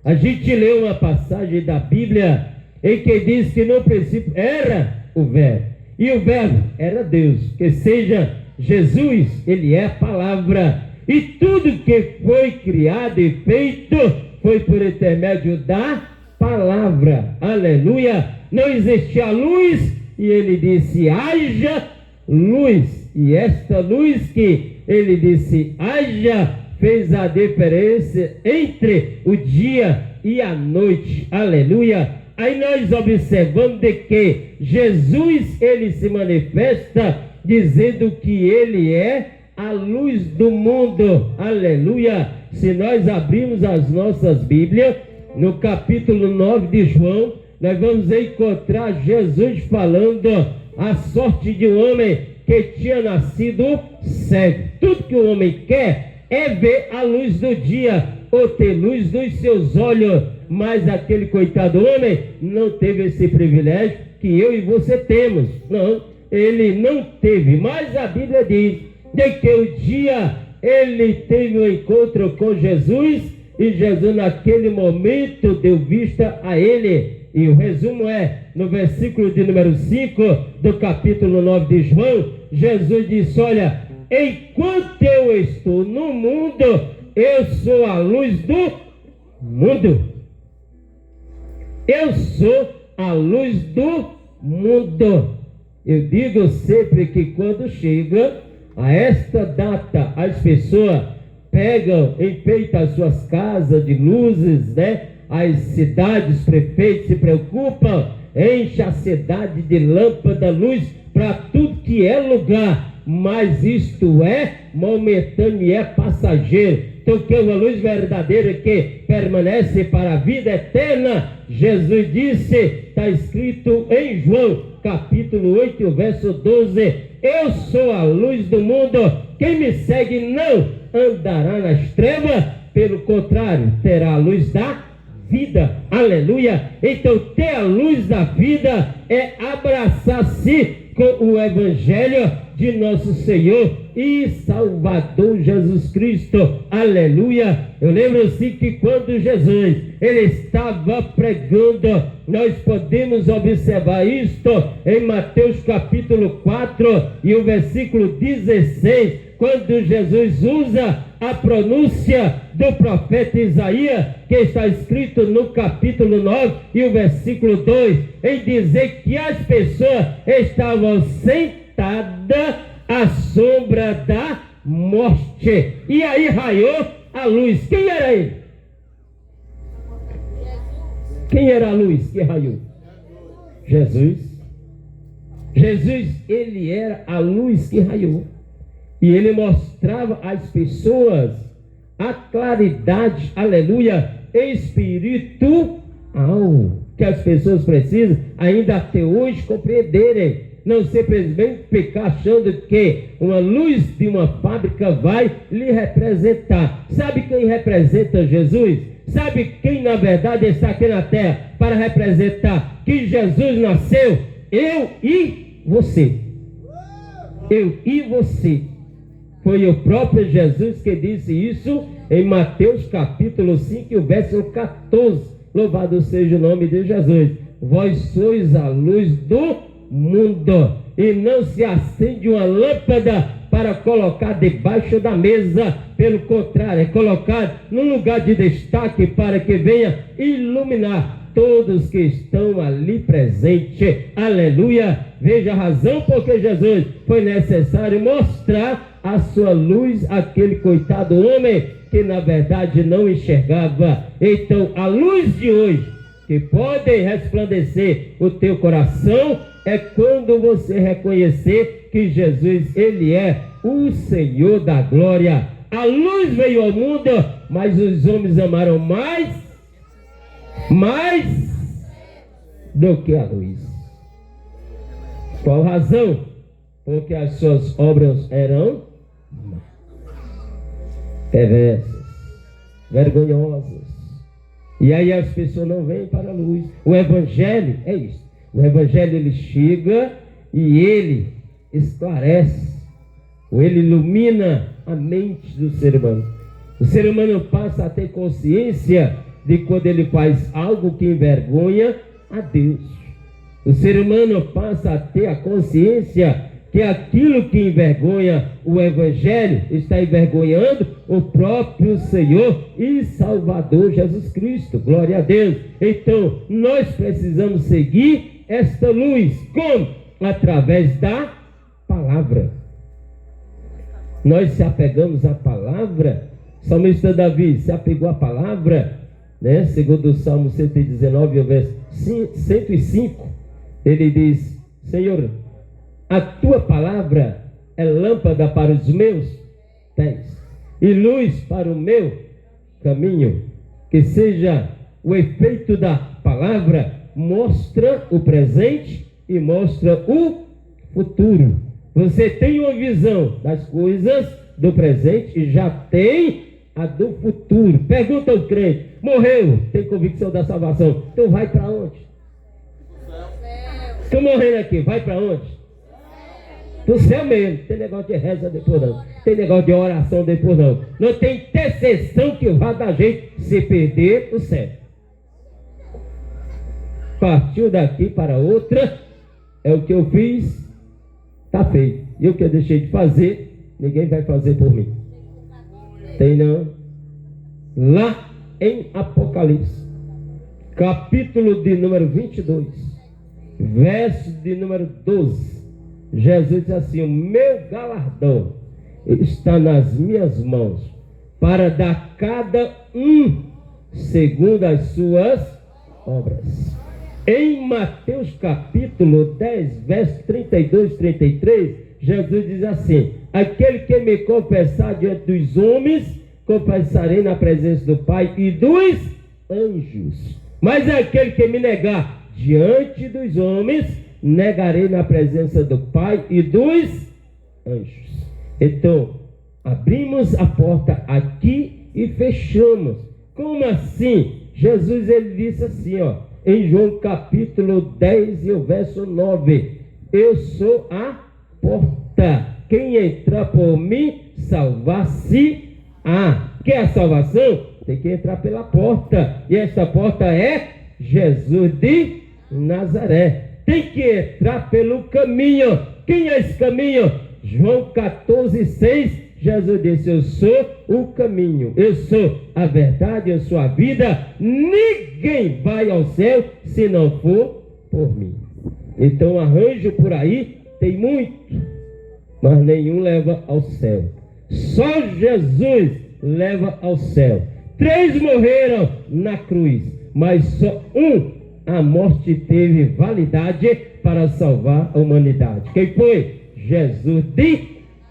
a gente leu uma passagem da Bíblia em que diz que no princípio era o Verbo, e o Verbo era Deus, que seja Jesus, ele é a palavra, e tudo que foi criado e feito foi por intermédio da palavra. Aleluia. Não existia luz e ele disse haja luz, e esta luz que ele disse haja fez a diferença entre o dia e a noite. Aleluia. Aí nós observamos de que Jesus, ele se manifesta dizendo que ele é a luz do mundo. Aleluia. Se nós abrirmos as nossas Bíblias, no capítulo 9 de João, nós vamos encontrar Jesus falando a sorte de um homem que tinha nascido cego. Tudo que o homem quer é ver a luz do dia, ou ter luz dos seus olhos, mas aquele coitado homem não teve esse privilégio que eu e você temos. Não, ele não teve, mas a Bíblia diz de que o dia ele teve um encontro com Jesus, e Jesus naquele momento deu vista a ele. E o resumo é, no versículo de número 5 do capítulo 9 de João, Jesus disse, olha, enquanto eu estou no mundo, eu sou a luz do mundo. Eu sou a luz do mundo. Eu digo sempre que quando chega a esta data, as pessoas pegam, enfeitam as suas casas de luzes, né? As cidades, prefeitos se preocupam, enche a cidade de lâmpada, luz para tudo que é lugar, mas isto é momentâneo e é passageiro. Então que é uma luz verdadeira que permanece para a vida eterna. Jesus disse, está escrito em João capítulo 8, verso 12, eu sou a luz do mundo, quem me segue não andará nas trevas, pelo contrário, terá a luz da vida. Aleluia. Então ter a luz da vida é abraçar-se com o evangelho de nosso Senhor e Salvador Jesus Cristo. Aleluia. Eu lembro assim que quando Jesus ele estava pregando, nós podemos observar isto em Mateus capítulo 4 e o versículo 16, quando Jesus usa a pronúncia do profeta Isaías, que está escrito no capítulo 9 e o versículo 2, em dizer que as pessoas estavam sentadas à sombra da morte. E aí raiou a luz. Quem era ele? Quem era a luz que raiou? Jesus. Jesus, ele era a luz que raiou. E ele mostrava às pessoas a claridade, aleluia, espiritual, que as pessoas precisam ainda até hoje compreenderem. Não simplesmente ficar achando que uma luz de uma fábrica vai lhe representar. Sabe quem representa Jesus? Sabe quem na verdade está aqui na terra para representar que Jesus nasceu? Eu e você. Eu e você. Foi o próprio Jesus que disse isso em Mateus capítulo 5, o verso 14. Louvado seja o nome de Jesus. Vós sois a luz do mundo. E não se acende uma lâmpada para colocar debaixo da mesa. Pelo contrário, é colocado num lugar de destaque para que venha iluminar todos que estão ali presentes. Aleluia. Veja a razão porque Jesus foi necessário mostrar a sua luz àquele coitado homem que na verdade não enxergava. Então a luz de hoje que pode resplandecer o teu coração é quando você reconhecer que Jesus, ele é o Senhor da glória. A luz veio ao mundo, mas os homens amaram mais do que a luz. Qual razão? Porque as suas obras eram perversas, vergonhosas. E aí as pessoas não vêm para a luz. O evangelho é isso. O evangelho, ele chega e ele esclarece, ou ele ilumina a mente do ser humano. O ser humano passa a ter consciência de quando ele faz algo que envergonha a Deus. O ser humano passa a ter a consciência que aquilo que envergonha o evangelho está envergonhando o próprio Senhor e Salvador Jesus Cristo. Glória a Deus. Então nós precisamos seguir esta luz. Como? Através da palavra. Nós se apegamos à palavra. O salmista Davi se apegou à palavra, né? Segundo o Salmo 119, verso 105, ele diz: Senhor, a tua palavra é lâmpada para os meus pés e luz para o meu caminho. Que seja o efeito da palavra, mostra o presente e mostra o futuro. Você tem uma visão das coisas do presente e já tem a do futuro. Pergunta ao crente: morreu, tem convicção da salvação, então vai para onde? Estou morrendo aqui, vai para onde? Do céu mesmo. Tem negócio de reza depois não. Tem negócio de oração depois não. Não tem intercessão que vá da gente se perder o céu. Partiu daqui para outra, é o que eu fiz, está feito. E o que eu deixei de fazer, ninguém vai fazer por mim. Tem não? Lá em Apocalipse, capítulo de número 22, verso de número 12, Jesus diz assim: o meu galardão está nas minhas mãos, para dar cada um segundo as suas obras. Em Mateus capítulo 10, verso 32 e 33, Jesus diz assim: aquele que me confessar diante dos homens, confessarei na presença do Pai e dos anjos. Mas aquele que me negar diante dos homens, negarei na presença do Pai e dos anjos. Então, abrimos a porta aqui e fechamos. Como assim? Jesus, ele disse assim, ó, em João capítulo 10 e o verso 9: eu sou a porta, quem entrar por mim salvar-se-á. Quer a salvação? Tem que entrar pela porta, e essa porta é Jesus de Nazaré. Tem que entrar pelo caminho. Quem é esse caminho? João 14, 6, Jesus disse: eu sou o caminho, eu sou a verdade, eu sou a vida. Ninguém vai ao céu se não for por mim. Então arranjo por aí tem muito, mas nenhum leva ao céu. Só Jesus leva ao céu. 3 morreram na cruz, mas só um a morte teve validade para salvar a humanidade. Quem foi? Jesus de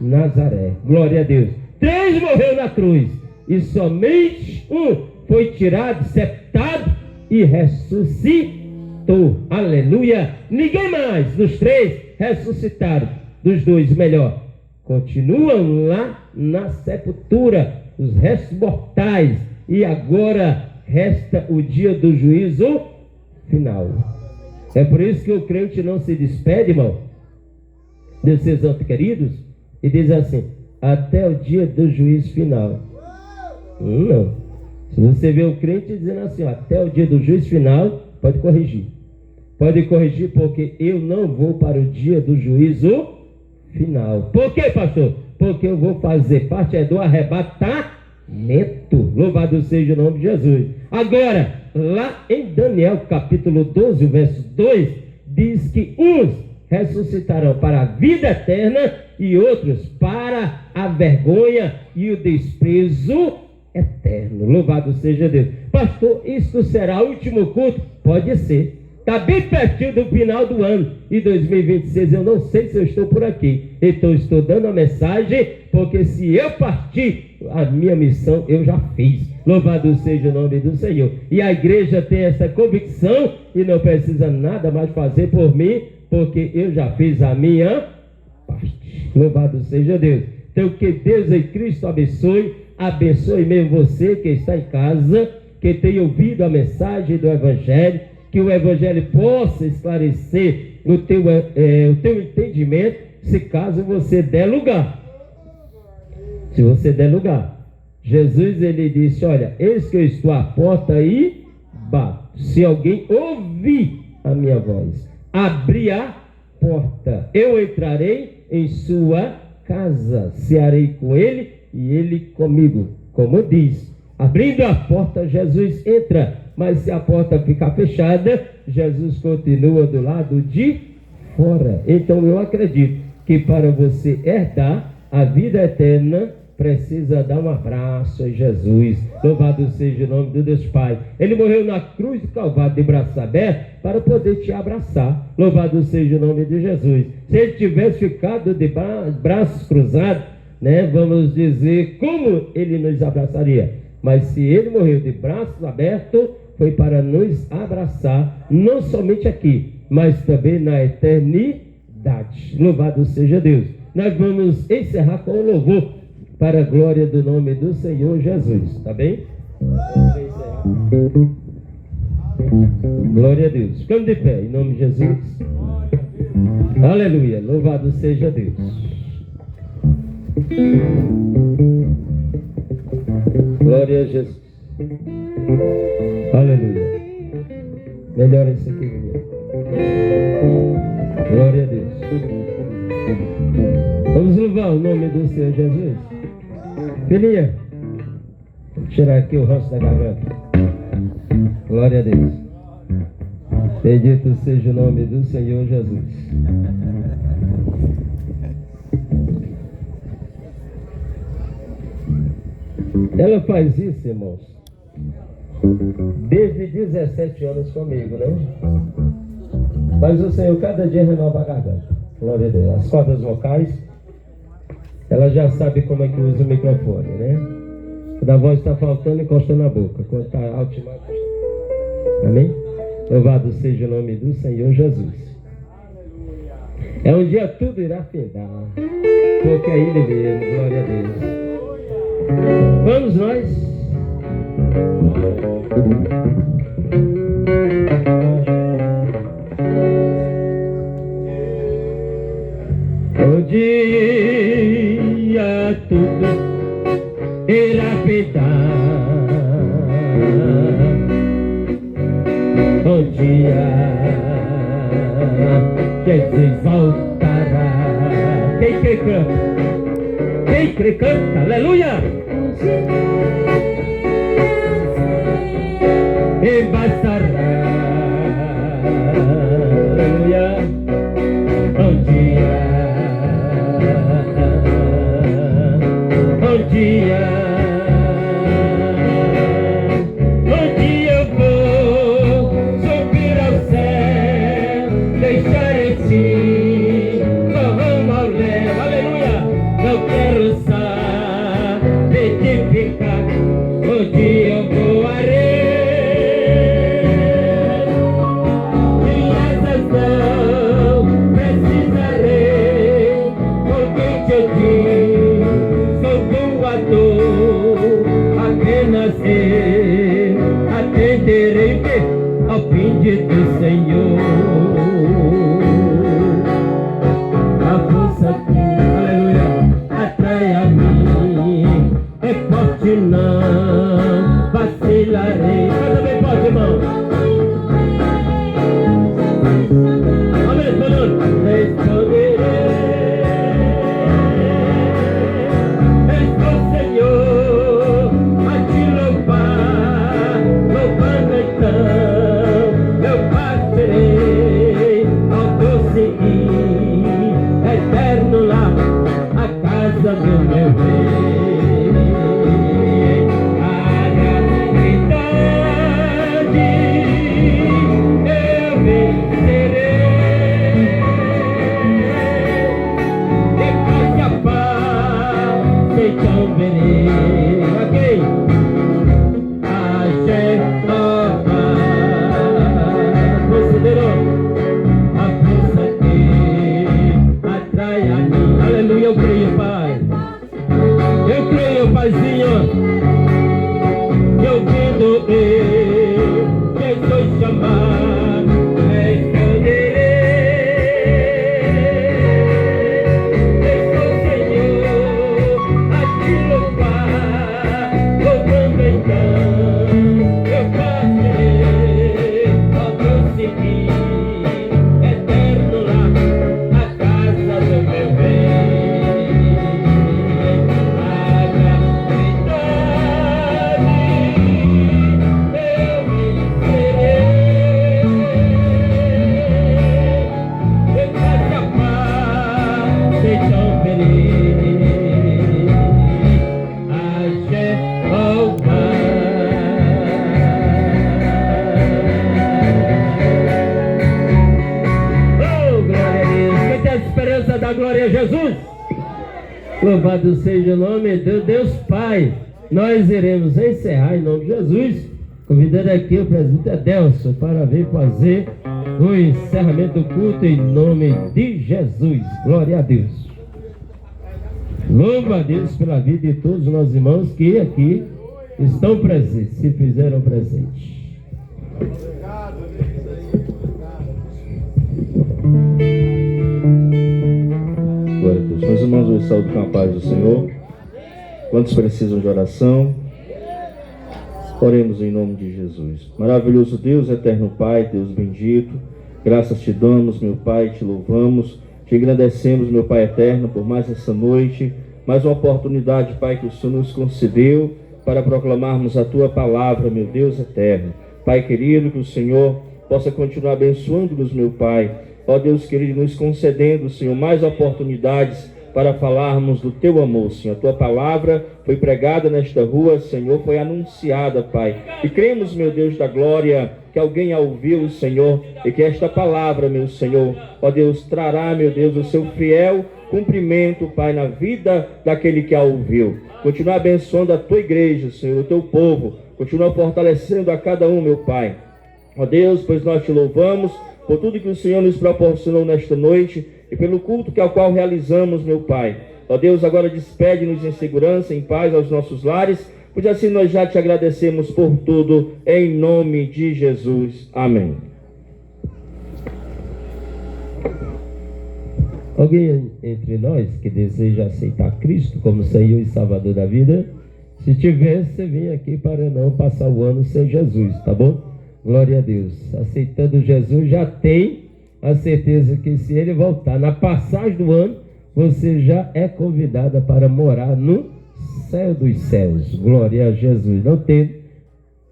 Nazaré. Glória a Deus. 3 morreu na cruz e somente um foi tirado, sepultado e ressuscitou. Aleluia. Ninguém mais dos 3 ressuscitaram. Dos 2, melhor, continuam lá na sepultura, os restos mortais. E agora resta o dia do juízo final. É por isso que o crente não se despede, irmão, desses entes queridos, e diz assim: até o dia do juízo final. Não. Se você vê o crente dizendo assim, ó, até o dia do juízo final, pode corrigir. Pode corrigir, porque eu não vou para o dia do juízo final. Por quê, pastor? Porque eu vou fazer parte do arrebatamento. Louvado seja o nome de Jesus. Agora, lá em Daniel capítulo 12, verso 2, diz que uns ressuscitarão para a vida eterna e outros para a vergonha e o desprezo eterno. Louvado seja Deus. Pastor, isto será o último culto? Pode ser. Está bem pertinho do final do ano. E 2026 eu não sei se eu estou por aqui. Então estou dando a mensagem, porque se eu partir, a minha missão eu já fiz. Louvado seja o nome do Senhor. E a igreja tem essa convicção e não precisa nada mais fazer por mim, porque eu já fiz a minha parte. Louvado seja Deus. Então que Deus em Cristo abençoe mesmo você que está em casa, que tem ouvido a mensagem do Evangelho, que o Evangelho possa esclarecer o teu entendimento, se caso você der lugar. Se você der lugar. Jesus, ele disse, olha, eis que eu estou à porta e bato. Se alguém ouvir a minha voz, abrir a porta, eu entrarei em sua casa, cearei com ele e ele comigo. Como diz, abrindo a porta, Jesus entra. Mas se a porta ficar fechada, Jesus continua do lado de fora. Então eu acredito que para você herdar a vida eterna, precisa dar um abraço a Jesus. Louvado seja o nome de Deus Pai. Ele morreu na cruz do Calvário de braços abertos para poder te abraçar. Louvado seja o nome de Jesus. Se ele tivesse ficado de braços cruzados, né, vamos dizer, como ele nos abraçaria? Mas se ele morreu de braços abertos, foi para nos abraçar, não somente aqui, mas também na eternidade. Louvado seja Deus. Nós vamos encerrar com o louvor para a glória do nome do Senhor Jesus. Tá bem? Glória a Deus. Ficamos de pé, em nome de Jesus. Aleluia. Louvado seja Deus. Glória a Jesus. Aleluia. Melhora isso aqui, menino. Glória a Deus. Vamos louvar o nome do Senhor Jesus. Filhinha, vou tirar aqui o ranço da garganta. Glória a Deus. Bendito seja o nome do Senhor Jesus. Ela faz isso, irmãos, desde 17 anos comigo, né? Mas o Senhor cada dia renova a garganta. Glória a Deus. As cordas vocais, ela já sabe como é que usa o microfone, né? Quando a voz está faltando, encosta na boca. Quando está alto demais, amém? Louvado seja o nome do Senhor Jesus. É um dia tudo irá findar, porque é Ele mesmo. Glória a Deus. Vamos nós. O dia tudo irá findar. O dia Jesus voltará. Quem crê canta? Quem crê canta? Aleluia! E bastará. Aleluia! Um dia eu vou subir ao dar glória a Jesus? Louvado seja o nome de Deus Pai. Nós iremos encerrar em nome de Jesus, convidando aqui o presbítero Adelson para vir fazer o encerramento do culto em nome de Jesus. Glória a Deus. Louva a Deus pela vida de todos os nossos irmãos que aqui estão presentes, se fizeram presentes. Glória a Deus. Meus irmãos, eu saúdo com a paz do Senhor. Quantos precisam de oração? Oremos em nome de Jesus. Maravilhoso Deus, eterno Pai, Deus bendito, graças te damos, meu Pai, te louvamos, te agradecemos, meu Pai eterno, por mais essa noite, mais uma oportunidade, Pai, que o Senhor nos concedeu para proclamarmos a tua palavra, meu Deus eterno. Pai querido, que o Senhor possa continuar abençoando-nos, meu Pai. Ó Deus querido, nos concedendo, Senhor, mais oportunidades para falarmos do teu amor, Senhor. A tua palavra foi pregada nesta rua, Senhor, foi anunciada, Pai. E cremos, meu Deus da glória, que alguém a ouviu, Senhor, e que esta palavra, meu Senhor, ó Deus, trará, meu Deus, o seu fiel cumprimento, Pai, na vida daquele que a ouviu. Continua abençoando a tua igreja, Senhor, o teu povo. Continua fortalecendo a cada um, meu Pai. Ó Deus, pois nós te louvamos por tudo que o Senhor nos proporcionou nesta noite e pelo culto que ao qual realizamos, meu Pai. Ó Deus, agora despede-nos em segurança, em paz aos nossos lares, pois assim nós já te agradecemos por tudo, em nome de Jesus. Amém. Alguém entre nós que deseja aceitar Cristo como Senhor e Salvador da vida? Se tiver, você vem aqui para não passar o ano sem Jesus, tá bom? Glória a Deus. Aceitando Jesus, já tem a certeza que se ele voltar na passagem do ano, você já é convidada para morar no céu dos céus. Glória a Jesus. Não tem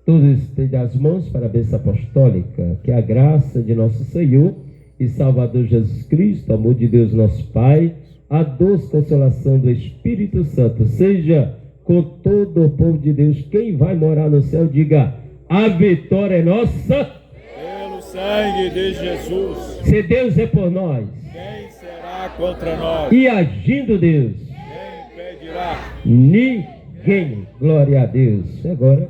tudo estende as mãos para a bênção apostólica. Que a graça de nosso Senhor e Salvador Jesus Cristo, o amor de Deus nosso Pai, a doce consolação do Espírito Santo seja com todo o povo de Deus. Quem vai morar no céu, diga: a vitória é nossa Pelo sangue de Jesus. se Deus é por nós. Quem será contra nós? E agindo Deus, Quem impedirá? ninguém. Glória a Deus. Agora,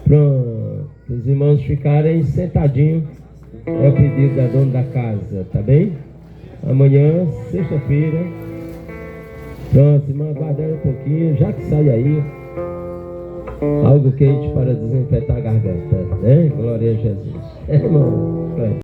pronto. Os irmãos ficarem sentadinhos. É o pedido da dona da casa, tá bem? Amanhã, sexta-feira. Pronto, irmão, aguardando um pouquinho, já que sai aí algo quente para desinfetar a garganta, né? Glória a Jesus. Irmão,